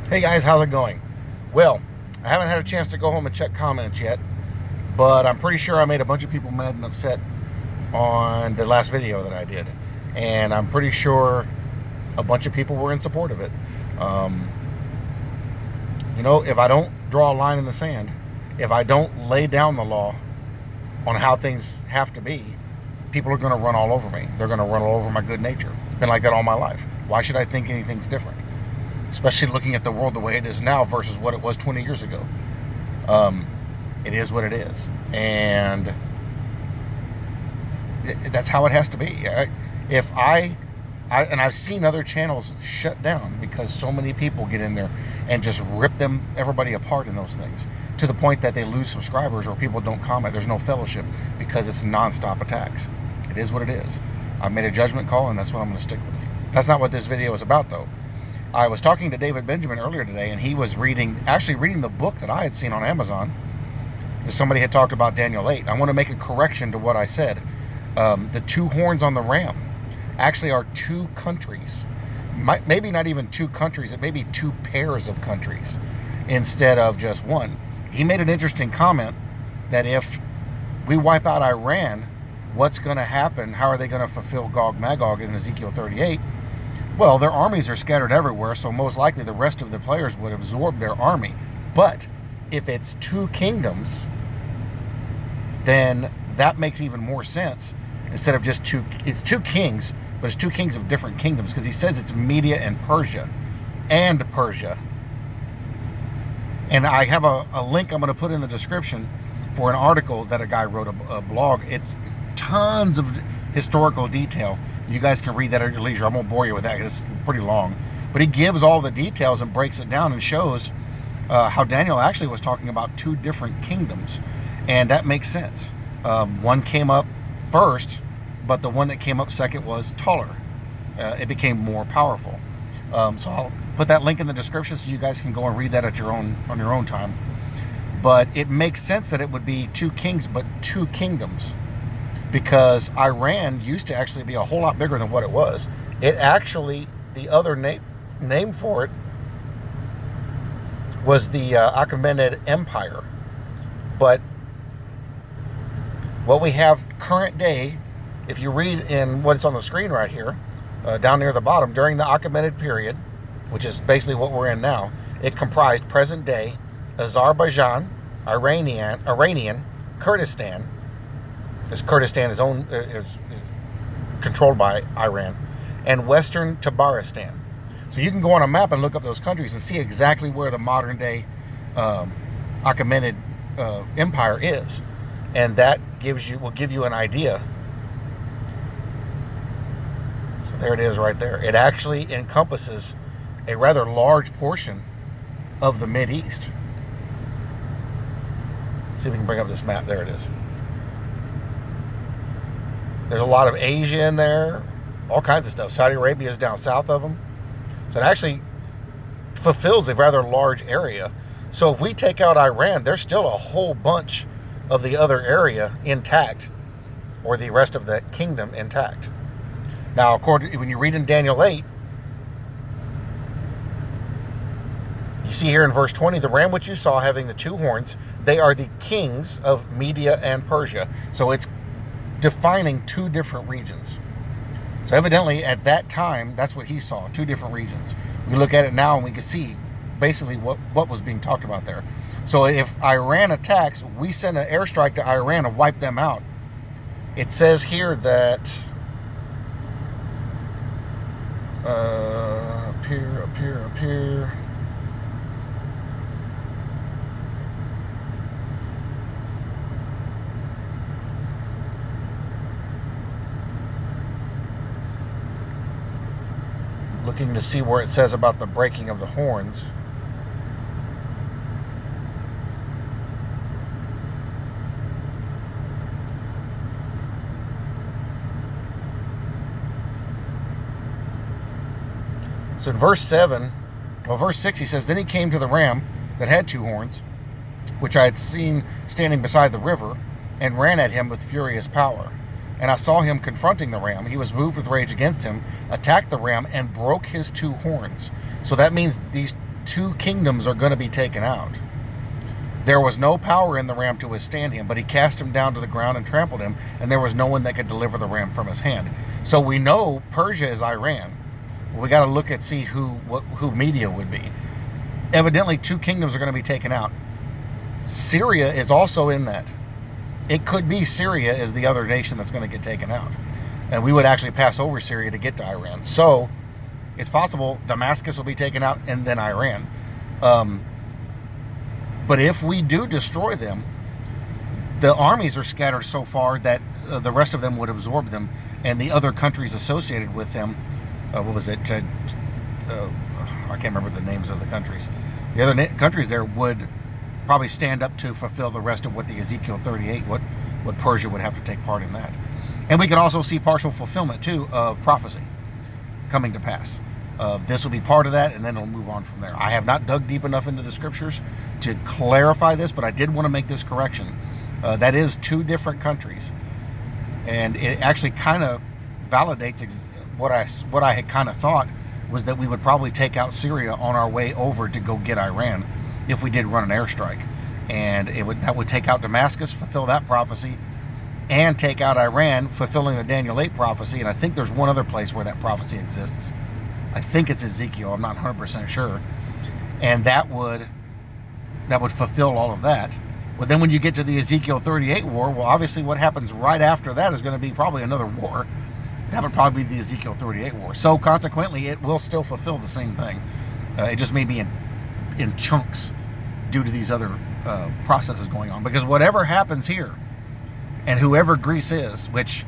Hey guys, how's it going? Well, I haven't had a chance to go home and check comments yet, but I'm pretty sure I made a bunch of people mad and upset on the last video that I did. And I'm pretty sure a bunch of people were in support of it. Um, if I don't draw a line in the sand, if I don't lay down the law on how things have to be, people are going to run all over me. They're going to run all over my good nature. It's been like that all my life. Why should I think anything's different? Especially looking at the world the way it is now versus what it was 20 years ago. It is what it is. And that's how it has to be. If and I've seen other channels shut down because so many people get in there and just rip everybody apart in those things to the point that they lose subscribers or people don't comment. There's no fellowship because it's nonstop attacks. It is what it is. I made a judgment call and that's what I'm going to stick with. That's not what this video is about, though. I was talking to David Benjamin earlier today, and he was actually reading the book that I had seen on Amazon. Somebody had talked about Daniel 8. I want to make a correction to what I said. The two horns on the ram actually are two countries. Maybe not even two countries. It may be two pairs of countries instead of just one. He made an interesting comment that if we wipe out Iran, what's going to happen? How are they going to fulfill Gog Magog in Ezekiel 38? Well, their armies are scattered everywhere, so most likely the rest of the players would absorb their army. But if it's two kingdoms, then that makes even more sense. Instead of just it's two kings, but it's two kings of different kingdoms, because he says it's Media and Persia. And Persia. And I have a link I'm going to put in the description for an article that a guy wrote, a blog. It's tons of historical detail. You guys can read that at your leisure. I won't bore you with that because it's pretty long. But he gives all the details and breaks it down and shows how Daniel actually was talking about two different kingdoms. And that makes sense. One came up first, but the one that came up second was taller. It became more powerful. So I'll put that link in the description so you guys can go and read that on your own time. But it makes sense that it would be two kings, but two kingdoms. Because Iran used to actually be a whole lot bigger than what it was. It actually, the other name for it was the Achaemenid Empire. But what we have current day, if you read in what's on the screen right here, down near the bottom, during the Achaemenid period, which is basically what we're in now, it comprised present day Azerbaijan, Iranian, Kurdistan, because Kurdistan is controlled by Iran, and Western Tabaristan. So you can go on a map and look up those countries and see exactly where the modern day Achaemenid Empire is, and that will give you an idea. So there it is right there. It actually encompasses a rather large portion of the Mideast. See if we can bring up this map. There it is. There's a lot of Asia in there, all kinds of stuff. Saudi Arabia is down south of them. So it actually fulfills a rather large area. So if we take out Iran, there's still a whole bunch of the other area intact, or the rest of the kingdom intact. Now, when you read in Daniel 8, you see here in verse 20, the ram which you saw having the two horns, they are the kings of Media and Persia. So it's defining two different regions. So evidently at that time, that's what he saw, two different regions. We look at it now and we can see basically what was being talked about there. So if Iran attacks, we send an airstrike to Iran and wipe them out. It says here that up here. Looking to see where it says about the breaking of the horns. So in verse 6, he says, Then he came to the ram that had two horns, which I had seen standing beside the river, and ran at him with furious power. And I saw him confronting the ram. He was moved with rage against him, attacked the ram, and broke his two horns. So that means 2 kingdoms are going to be taken out. There was no power in the ram to withstand him, but he cast him down to the ground and trampled him, and there was no one that could deliver the ram from his hand. So we know Persia is Iran. We got to look at see who Media would be. Evidently, 2 kingdoms are going to be taken out. Syria is also in that. It could be Syria is the other nation that's going to get taken out, and we would actually pass over Syria to get to Iran. So it's possible Damascus will be taken out and then Iran. But if we do destroy them, the armies are scattered so far that the rest of them would absorb them, and the other countries associated with them, what was it? I can't remember the names of the countries. The other countries there would probably stand up to fulfill the rest of what the Ezekiel 38, what Persia would have to take part in that. And we could also see partial fulfillment, too, of prophecy coming to pass. This will be part of that, and then it'll move on from there. I have not dug deep enough into the scriptures to clarify this, but I did want to make this correction. That is 2 different countries, and it actually kind of validates what I had kind of thought was that we would probably take out Syria on our way over to go get Iran if we did run an airstrike, and that would take out Damascus, fulfill that prophecy, and take out Iran, fulfilling the Daniel 8 prophecy. And I think there's one other place where that prophecy exists. I think it's Ezekiel. I'm not 100% sure. And that would fulfill all of that. But then when you get to the Ezekiel 38 war, well, obviously what happens right after that is going to be probably another war. That would probably be the Ezekiel 38 war. So consequently, it will still fulfill the same thing. It just may be in chunks due to these other processes going on. Because whatever happens here, and whoever Greece is, which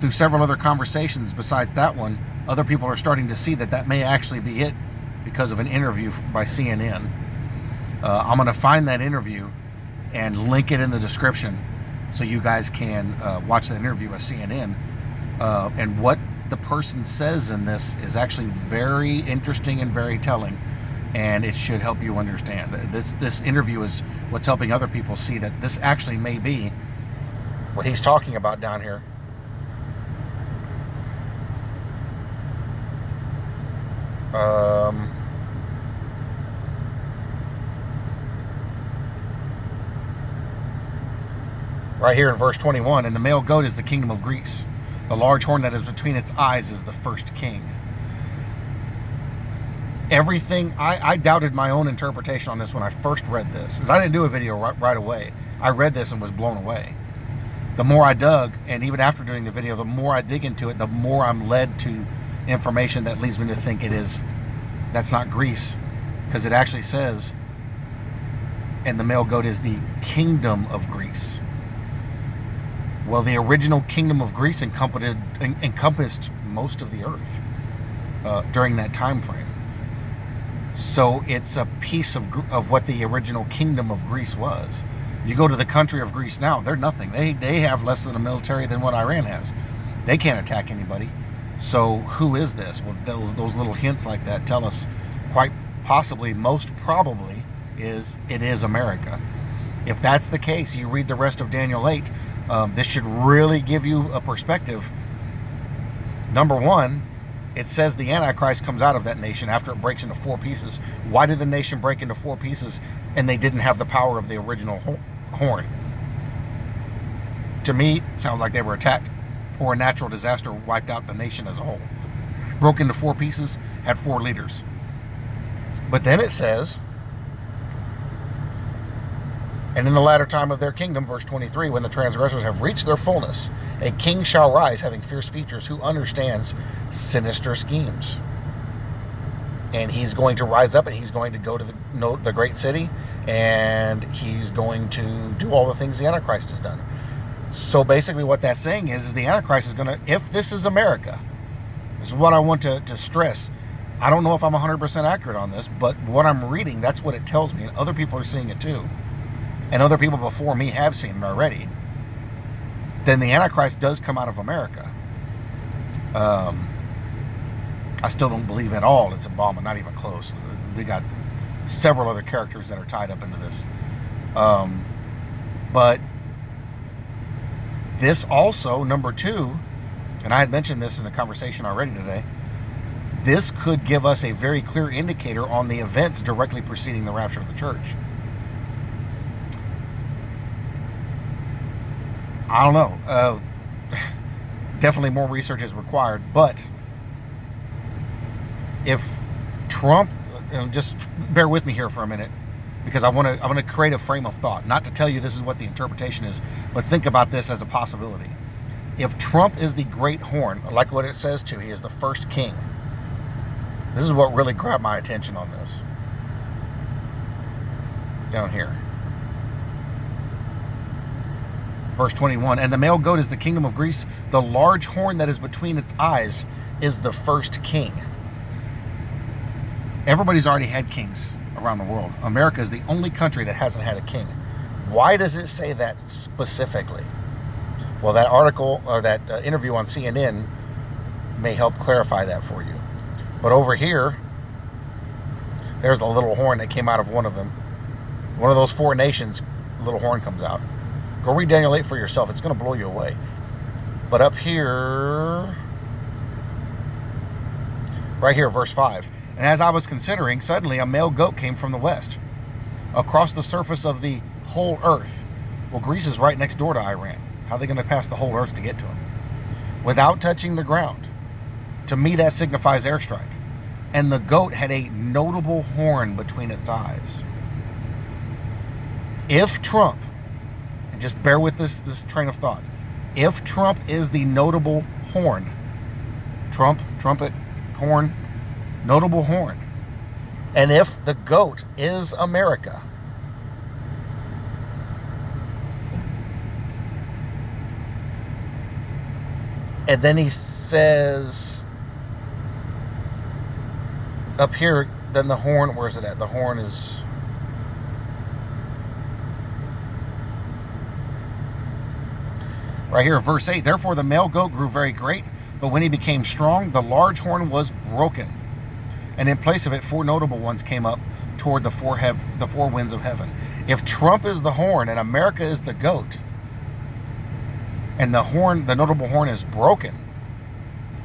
through several other conversations besides that one, other people are starting to see that may actually be it because of an interview by CNN. I'm going to find that interview and link it in the description so you guys can watch that interview with CNN. And what the person says in this is actually very interesting and very telling, and it should help you understand. This interview is what's helping other people see that this actually may be what he's talking about down here. Right here in verse 21, and the male goat is the kingdom of Greece. The large horn that is between its eyes is the first king. Everything, I doubted my own interpretation on this when I first read this, because I didn't do a video right away. I read this and was blown away. The more I dug, and even after doing the video, the more I dig into it, the more I'm led to information that leads me to think that's not Greece, because it actually says, and the male goat is the kingdom of Greece. Well, the original kingdom of Greece encompassed most of the earth during that time frame. So it's a piece of what the original kingdom of Greece was. You go to the country of Greece now, they're nothing. They have less than a military than what Iran has. They can't attack anybody. So who is this? Well, those little hints like that tell us quite possibly, most probably, it is America. If that's the case, you read the rest of Daniel 8, this should really give you a perspective. Number one, it says the Antichrist comes out of that nation after it breaks into 4 pieces. Why did the nation break into 4 pieces and they didn't have the power of the original horn? To me, it sounds like they were attacked, or a natural disaster wiped out the nation as a whole. Broke into 4 pieces, had 4 leaders. But then it says, and in the latter time of their kingdom, verse 23, when the transgressors have reached their fullness, a king shall rise, having fierce features, who understands sinister schemes. And he's going to rise up, and he's going to go to the great city, and he's going to do all the things the Antichrist has done. So basically what that's saying is the Antichrist is going to, if this is America, this is what I want to stress. I don't know if I'm 100% accurate on this, but what I'm reading, that's what it tells me, and other people are seeing it too. And other people before me have seen it already. Then the Antichrist does come out of America. I still don't believe at all it's Obama, not even close. We got several other characters that are tied up into this. But this also, number 2, and I had mentioned this in a conversation already today, this could give us a very clear indicator on the events directly preceding the rapture of the church. I don't know. Definitely more research is required, but if Trump, just bear with me here for a minute, because I want to create a frame of thought, not to tell you this is what the interpretation is, but think about this as a possibility. If Trump is the great horn, like what it says to, he is the first king. This is what really grabbed my attention on this. Down here. Verse 21, and the male goat is the kingdom of Greece. The large horn that is between its eyes is the first king. Everybody's already had kings around the world. America is the only country that hasn't had a king. Why does it say that specifically? Well, that article or that interview on CNN may help clarify that for you. But over here, there's a little horn that came out of one of them. One of those four nations, a little horn comes out. Go read Daniel 8 for yourself. It's going to blow you away. But up here, right here, verse 5. And as I was considering, suddenly a male goat came from the west, across the surface of the whole earth. Well, Greece is right next door to Iran. How are they going to pass the whole earth to get to him? Without touching the ground. To me, that signifies airstrike. And the goat had a notable horn between its eyes. If Trump, and just bear with this train of thought, if Trump is the notable horn, trumpet, horn, notable horn, and if the goat is America, and then he says up here, then the horn, where's it at? The horn is right here, verse 8. Therefore the male goat grew very great, but when he became strong, the large horn was broken. And in place of it, four notable ones came up toward the four winds of heaven. If Trump is the horn and America is the goat, and the notable horn is broken,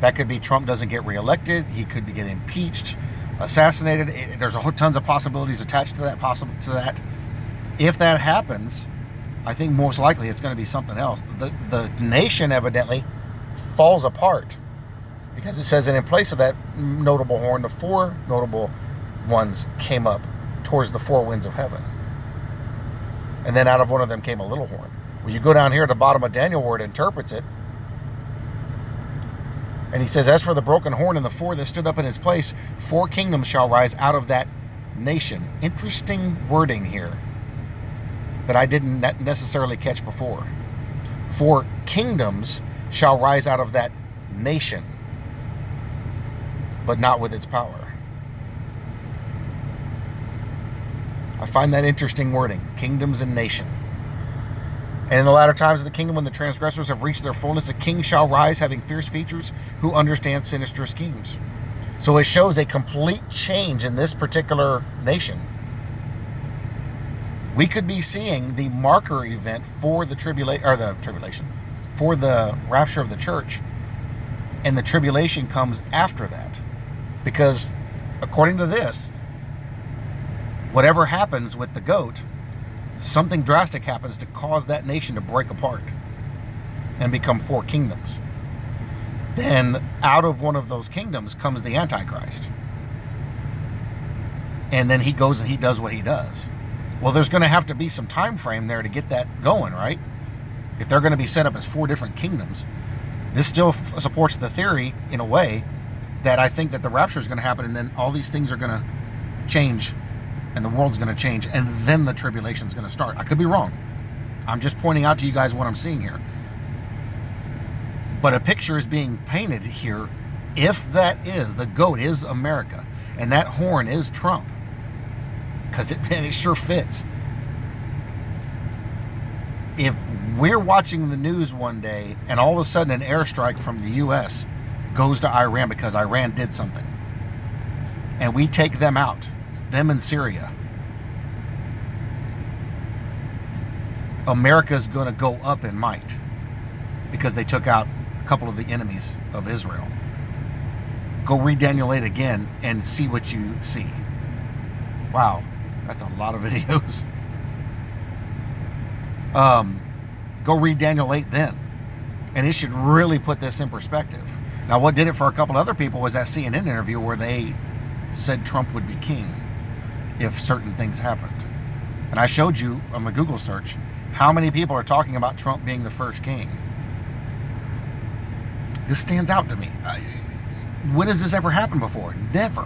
that could be Trump doesn't get reelected. He could get impeached, assassinated. There's tons of possibilities attached to that. If that happens, I think most likely it's going to be something else. The nation evidently falls apart, because it says that in place of that notable horn, the four notable ones came up towards the four winds of heaven. And then out of one of them came a little horn. Well, you go down here at the bottom of Daniel where it interprets it. And he says, as for the broken horn and the four that stood up in its place, four kingdoms shall rise out of that nation. Interesting wording here that I didn't necessarily catch before. Four kingdoms shall rise out of that nation, but not with its power. I find that interesting wording, kingdoms and nation. And in the latter times of the kingdom, when the transgressors have reached their fullness, a king shall rise, having fierce features, who understands sinister schemes. So it shows a complete change in this particular nation. We could be seeing the marker event for the tribulation, for the rapture of the church, and the tribulation comes after that. Because according to this, whatever happens with the goat, something drastic happens to cause that nation to break apart and become four kingdoms. Then out of one of those kingdoms comes the Antichrist. And then he goes and he does what he does. Well, there's going to have to be some time frame there to get that going, right? If they're going to be set up as four different kingdoms, this still supports the theory in a way that I think that the rapture is going to happen, and then all these things are going to change, and the world's going to change, and then the tribulation is going to start. I could be wrong. I'm just pointing out to you guys what I'm seeing here. But a picture is being painted here. If that is, the goat is America, and that horn is Trump, because it sure fits. If we're watching the news one day, and all of a sudden an airstrike from the U.S. goes to Iran because Iran did something, and we take them out, them in Syria, America's going to go up in might because they took out a couple of the enemies of Israel. Go read Daniel 8 again and see what you see. Wow, that's a lot of videos. Go read Daniel 8 then. And it should really put this in perspective. Now, what did it for a couple other people was that CNN interview where they said Trump would be king if certain things happened. And I showed you on the Google search how many people are talking about Trump being the first king. This stands out to me. When has this ever happened before? Never.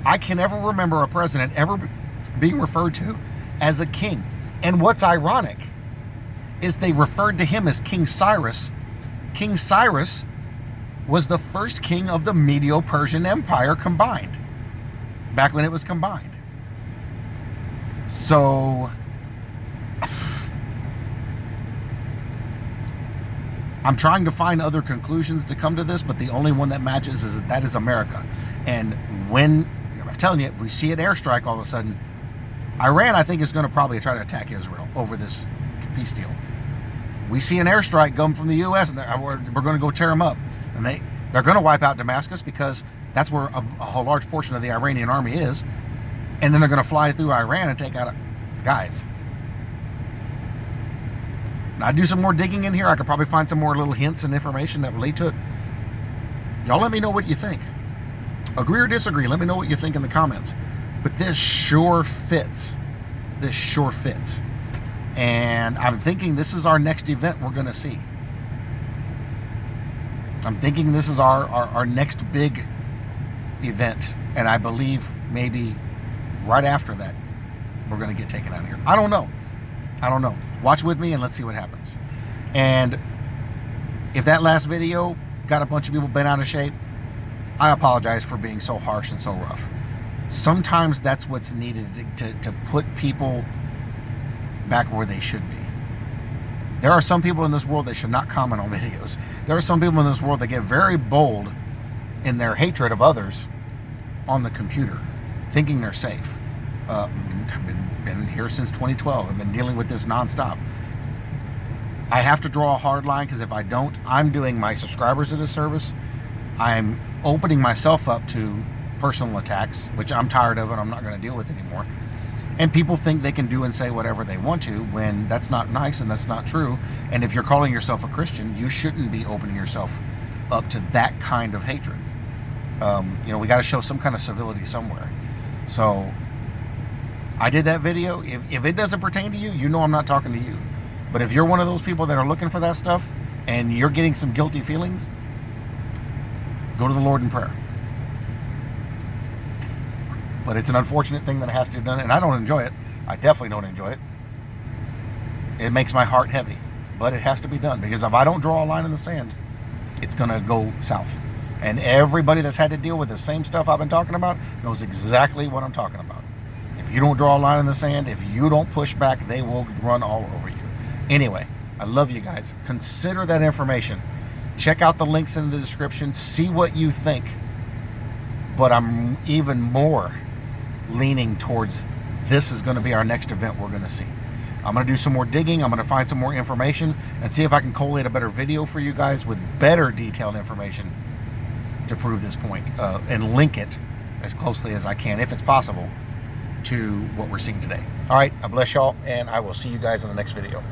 I can never remember a president ever being referred to as a king. And what's ironic is they referred to him as King Cyrus. King Cyrus was the first king of the Medo-Persian Empire combined, back when it was combined. So, I'm trying to find other conclusions to come to this, but the only one that matches is that is America. And when, I'm telling you, if we see an airstrike all of a sudden, Iran, I think, is going to probably try to attack Israel over this peace deal. We see an airstrike come from the U.S. and we're going to go tear them up. And they're going to wipe out Damascus because that's where a large portion of the Iranian army is. And then they're going to fly through Iran and take out guys. Now, I do some more digging in here. I could probably find some more little hints and information that relate to it. Y'all let me know what you think. Agree or disagree, let me know what you think in the comments. But this sure fits. This sure fits. And I'm thinking this is our next event we're going to see. I'm thinking this is our next big event. And I believe maybe right after that, we're going to get taken out of here. I don't know. Watch with me and let's see what happens. And if that last video got a bunch of people bent out of shape, I apologize for being so harsh and so rough. Sometimes that's what's needed to put people back where they should be. There are some people in this world that should not comment on videos. There are some people in this world that get very bold in their hatred of others on the computer, thinking they're safe. I've been here since 2012. I've been dealing with this nonstop. I have to draw a hard line because if I don't, I'm doing my subscribers a disservice. I'm opening myself up to personal attacks, which I'm tired of and I'm not going to deal with anymore. And people think they can do and say whatever they want to when that's not nice and that's not true. And if you're calling yourself a Christian, you shouldn't be opening yourself up to that kind of hatred. We got to show some kind of civility somewhere. So I did that video. If it doesn't pertain to you, you know I'm not talking to you. But if you're one of those people that are looking for that stuff and you're getting some guilty feelings, go to the Lord in prayer. But it's an unfortunate thing that has to be done, and I don't enjoy it. I definitely don't enjoy it. It makes my heart heavy, but it has to be done because if I don't draw a line in the sand, it's going to go south. And everybody that's had to deal with the same stuff I've been talking about knows exactly what I'm talking about. If you don't draw a line in the sand, if you don't push back, they will run all over you. Anyway, I love you guys. Consider that information. Check out the links in the description. See what you think. But I'm even more leaning towards this is going to be our next event we're going to see. I'm going to do some more digging. I'm going to find some more information and see if I can collate a better video for you guys with better detailed information to prove this point and link it as closely as I can, if it's possible, to what we're seeing today. All right, I bless y'all, and I will see you guys in the next video.